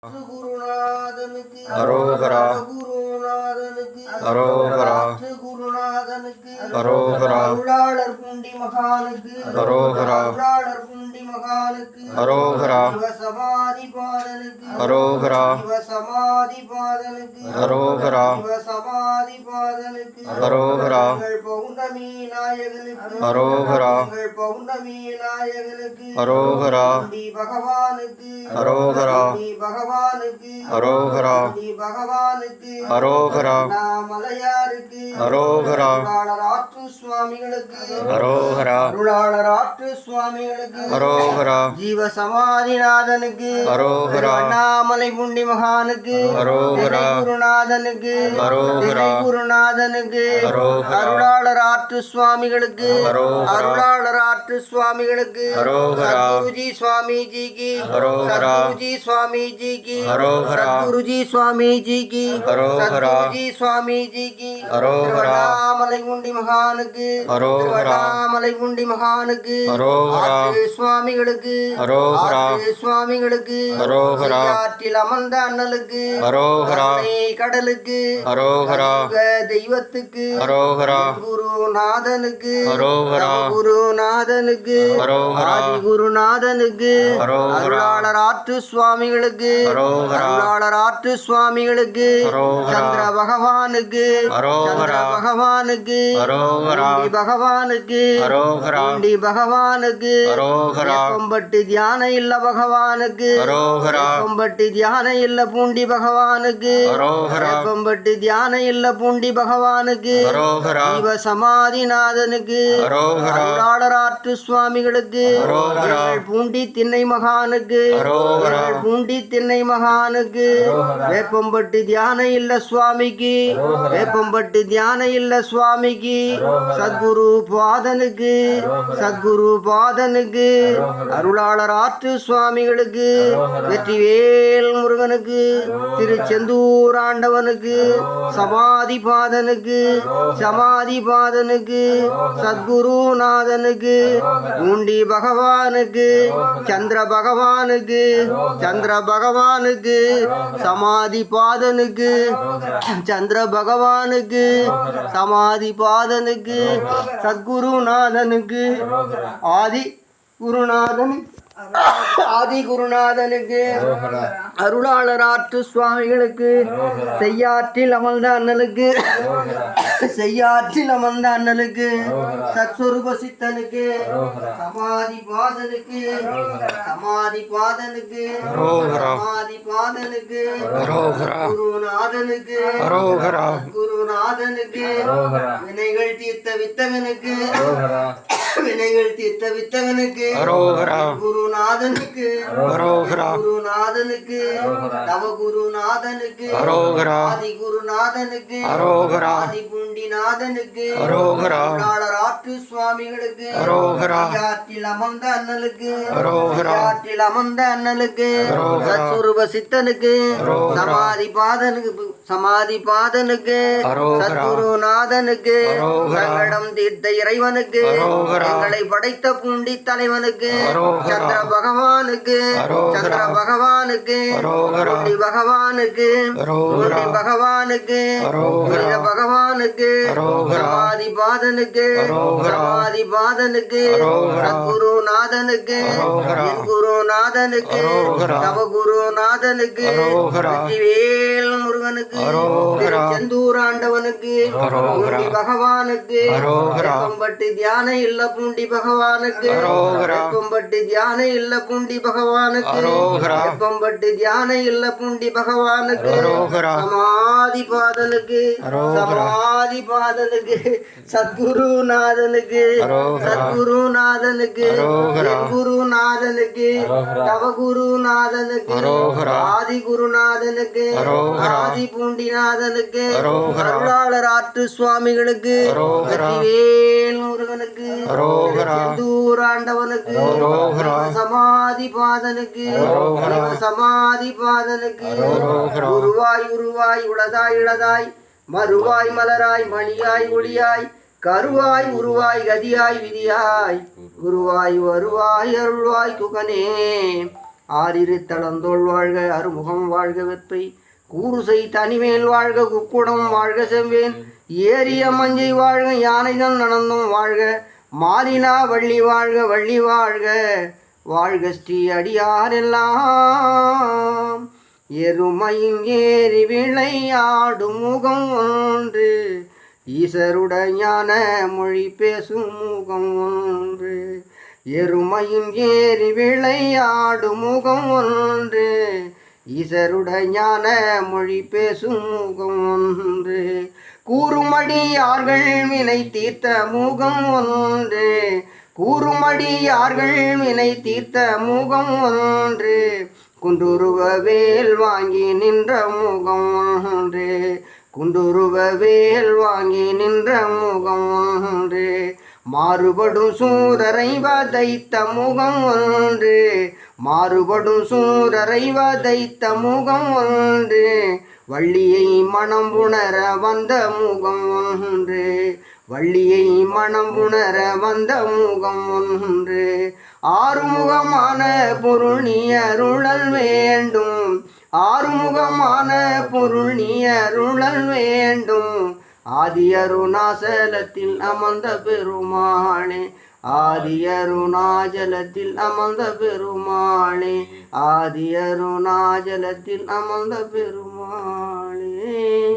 குருநாதனுக்கு அரோகரா குருநாதனுக்கு அரோகரா குருநாதனுக்கு அரோகரா அருளாளர் பூண்டி மகானுக்கு அரோகரா அருளாளர் பூண்டி மகானுக்கு அரோகரா சமாதி பாதனுக்கு அரோகரா சமாதி பாதனுக்கு அரோகரா சமாதி பாதனுக்கு அரோகரா பௌர்ணமி நாயகனுக்கு அரோகரா பௌர்ணமி நாயகனுக்கு அரோகரா பகவானுக்கு அரோகரா பகவானுக்கு அரோகரா பகவானுக்கு அரோகரா மலையாருக்கு அரோகரா ஆற்று சுவாமிகளுக்கு அரோகரா அருளாளர் ஆற்று சுவாமிகளுக்கு அரோகரா ஜீவ சமாதிநாதனுக்கு அரோகரா அண்ணாமலை புண்டி மகானுக்கு அரோகரா குருநாதனுக்கு அரோகரா குருநாதனுக்கு அரோகரா அருளாளர் ஆற்று சுவாமிகளுக்கு அரோகரா அருளாளர் ஆற்று சுவாமிகளுக்கு அரோகரா சத்குருஜி சுவாமிஜிக்கு அரோகரா சத்குருஜி சுவாமிஜிக்கு அரோகரா சத்குருஜி சுவாமிஜிக்கு அரோகரா சத்குருஜி சுவாமிஜிக்கு அரோகரா திருவண்ணாமலை குண்டி மகானுக்கு அரோகரா திருவண்ணாமலை குண்டி மகானுக்கு அரோகரா ஆற்று சுவாமிகளுக்கு அரோகரா ஆற்று சுவாமிகளுக்கு அரோகரா ஆற்றில் அமர்ந்த அண்ணலுக்கு அரோகரா கடலுக்கு அரோகரா தெய்வத்துக்கு அரோகரா குருநாதனுக்கு அரோகரா குருநாதனுக்கு அரோகரா குருநாதனுக்கு அரோகரா அருளாளர் ஆற்று சுவாமிகளுக்கு அரோகரா அருளாளர் ஆற்று சுவாமிகளுக்கு அரோகரா சந்திர பகவானுக்கு அரோகரா பகவானுக்கு அரோகரா பகவானுக்கு அரோகரா பகவானுக்கு அரோகரா கொம்பட்டு தியான இல்ல பகவானுக்கு அரோகரா கொம்பட்டு தியான இல்ல பூண்டி பகவானுக்கு அரோகரா கொம்பட்டு தியான இல்ல பூண்டி பகவானுக்கு அரோகரா ஜீவ சமாதிநாதனுக்கு அரோகரா அருளாளர் ஆற்று சுவாமிகளுக்கு அரோகரா பூண்டி திண்ணை மகானுக்கு அரோகரா பூண்டி திண்ணை மகானுக்கு வேப்பம்பட்டு தியான இல்ல சுவாமிக்கு வேப்பம்பட்டு தியான இல்ல சுவாமிக்கு சத்குரு பாதனுக்கு சத்குரு பாதனுக்கு அருளாளர் ஆற்று சுவாமிகளுக்கு வெற்றிவேல் முருகனுக்கு திருச்செந்தூர் ஆண்டவனுக்கு சமாதி பாதனுக்கு சமாதி பாதனுக்கு சத்குருநாதனுக்கு பூண்டி பகவானுக்கு சந்திர பகவானுக்கு சந்திர பகவானுக்கு சமாதி பாதனுக்கு சந்திர பகவானுக்கு சமாதி பாதனுக்கு சத்குருநாதனுக்கு ஆதி குருநாதனுக்கு ஆதி குருநாதனுக்கு அருளாளர் ஆற்று சுவாமிகளுக்கு செய்யாற்றில் அமர்ந்த அண்ணலுக்கு செய்யாற்றில் அமர்ந்த அண்ணலுக்கு சத்ஸ்வரூப சித்தனுக்கு சமாதி பாதனுக்கு சமாதி பாதனுக்கு சமாதி பாதனுக்கு குருநாதனுக்கு குருநாதனுக்கு வினைகள் தீர்த்த வித்தகனுக்கு வினைகள் தீர்த்த வித்தகனுக்கு குருநாதனுக்கு குருநாதனுக்கு தவ குருநாதனுக்கு ஆதி குருநாதனுக்கு ஆதி பூண்டிநாதனுக்கு அருளாளர் ஆற்று சுவாமிகளுக்கு ஆற்றில் அமர்ந்த அண்ணலுக்கு ஆற்றில் அமர்ந்த அண்ணலுக்கு சத்ஸ்வரூப சித்தனுக்கு சமாதி பாதனுக்கு சமாதி பாதனுக்கு சத்குருநாதனுக்கு சங்கடம் தீர்த்த இறைவனுக்கு எங்களை படைத்த பூண்டி தலைவனுக்கு சந்திர பகவானுக்கு சந்திர பகவானுக்கு பூண்டி பகவானுக்கு பூண்டி பகவானுக்கு புனித பகவானுக்கு சமாதி பாதனுக்கு சமாதி பாதனுக்கு சத்குருநாதனுக்கு குருநாதனுக்கு நவகுருநாதனுக்கு வெற்றிவேல் முருகனுக்கு திருச்செந்தூர் ஆண்டவனுக்கு பூண்டி பகவானுக்கு கொம்பட்டு தியான இல்ல பூண்டி பகவானுக்கு கொம்பட்டு தியான இல்ல பூண்டி பகவானுக்கு கொம்பட்டு தியான இல்ல பூண்டி பகவானுக்கு சமாதி பாதனுக்கு சமாதி பாதனுக்கு சத்குருநாதனுக்கு சத்குருநாதனுக்கு குருநாதனுக்கு தவகுருநாதனுக்கு ஆதி குருநாதனுக்கு ஆதி பூண்டிநாதனுக்கு அருளாளர் ஆற்று சுவாமிகளுக்கு வெற்றிவேல் முருகனுக்கு திருச்செந்தூர் ஆண்டவனுக்கு சமாதி பாதனுக்கு சமாதி பாதனுக்கு உருவாய் உருவாய் உளதாய் இளதாய் மறுவாய் மலராய் மணியாய் ஒளியாய் கருவாய் உருவாய் கதியாய் விதியாய் குருவாய் வருவாய் அருள்வாய் குகனே ஆறிரு தளந்தோள் வாழ்க அறுமுகம் வாழ்க வெப்பை கூறுசை தனிமேல் வாழ்க குக்குடம் வாழ்க செவ்வேன் ஏரிய மஞ்சை வாழ்க யானைதன் நடந்தும் வாழ்க மாறினா வள்ளி வாழ்க வள்ளி வாழ்க வாழ்க ஸ்ரீ அடியாரெல்லாம் எருமையின் ஏறி விளையாடும் முகம் ஒன்று ஈசருடையான மொழி பேசும் முகம் ஒன்று எருமையின் ஏறி விளையாடும் முகம் ஒன்று ஈசருடையான மொழி பேசும் முகம் ஒன்று கூறுமடியார்கள் வினை தீர்த்த முகம் ஒன்று கூறுமடியார்கள் வினை தீர்த்த முகம் ஒன்று குண்டுருவ வேல் வாங்கி நின்ற முகம் ஒன்று குண்டுருவ வேல் வாங்கி நின்ற முகம் ஒன்று மாறுபடும் சூரரை வதைத்த முகம் ஒன்று மாறுபடும் சூரரை வதைத்த முகம் ஒன்று வள்ளியை மனம் உணர வந்த முகம் ஒன்று வள்ளியை மனம் உணர வந்த முகம் ஒன்று ஆறுமுகமான பொருள் நீ அருளல் வேண்டும் ஆறுமுகமான பொருள் நீ அருளல் வேண்டும் ஆதி அருணாசலத்தில் அமர்ந்த பெருமாளே ஆதி அருணாச்சலத்தில் அமர்ந்த பெருமாளே ஆதி அருணாச்சலத்தில் அமர்ந்த பெருமாளே